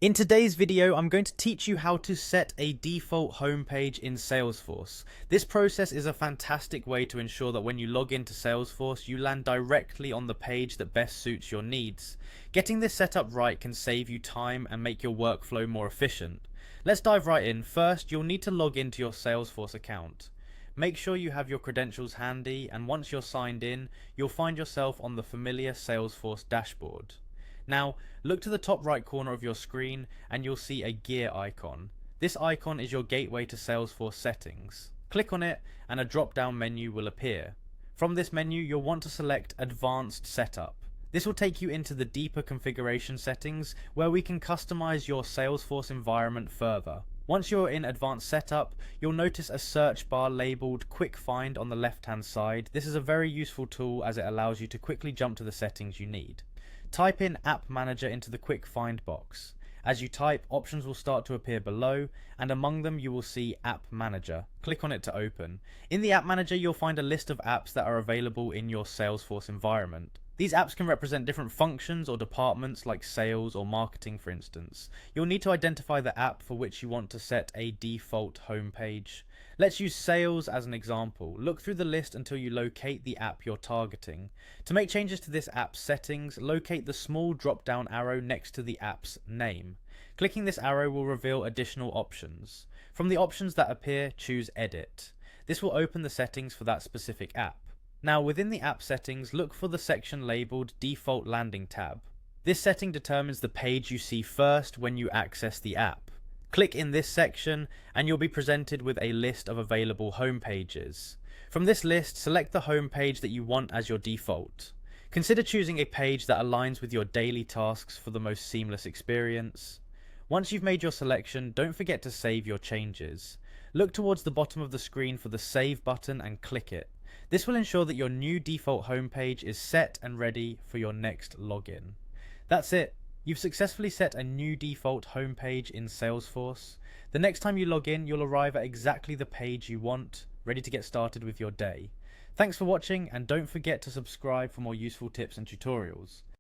In today's video, I'm going to teach you how to set a default homepage in Salesforce. This process is a fantastic way to ensure that when you log into Salesforce, you land directly on the page that best suits your needs. Getting this set up right can save you time and make your workflow more efficient. Let's dive right in. First, you'll need to log into your Salesforce account. Make sure you have your credentials handy, and once you're signed in, you'll find yourself on the familiar Salesforce dashboard. Now, look to the top right corner of your screen and you'll see a gear icon. This icon is your gateway to Salesforce settings. Click on it and a drop-down menu will appear. From this menu, you'll want to select Advanced Setup. This will take you into the deeper configuration settings where we can customize your Salesforce environment further. Once you're in Advanced Setup, you'll notice a search bar labeled Quick Find on the left-hand side. This is a very useful tool as it allows you to quickly jump to the settings you need. Type in App Manager into the Quick Find box. As you type, options will start to appear below, and among them you will see App Manager. Click on it to open. In the App Manager, you'll find a list of apps that are available in your Salesforce environment. These apps can represent different functions or departments like sales or marketing, for instance. You'll need to identify the app for which you want to set a default homepage. Let's use sales as an example. Look through the list until you locate the app you're targeting. To make changes to this app's settings, locate the small drop-down arrow next to the app's name. Clicking this arrow will reveal additional options. From the options that appear, choose Edit. This will open the settings for that specific app. Now, within the app settings, look for the section labeled Default Landing tab. This setting determines the page you see first when you access the app. Click in this section and you'll be presented with a list of available home pages. From this list, select the home page that you want as your default. Consider choosing a page that aligns with your daily tasks for the most seamless experience. Once you've made your selection, don't forget to save your changes. Look towards the bottom of the screen for the Save button and click it. This will ensure that your new default homepage is set and ready for your next login. That's it. You've successfully set a new default homepage in Salesforce. The next time you log in, you'll arrive at exactly the page you want, ready to get started with your day. Thanks for watching, and don't forget to subscribe for more useful tips and tutorials.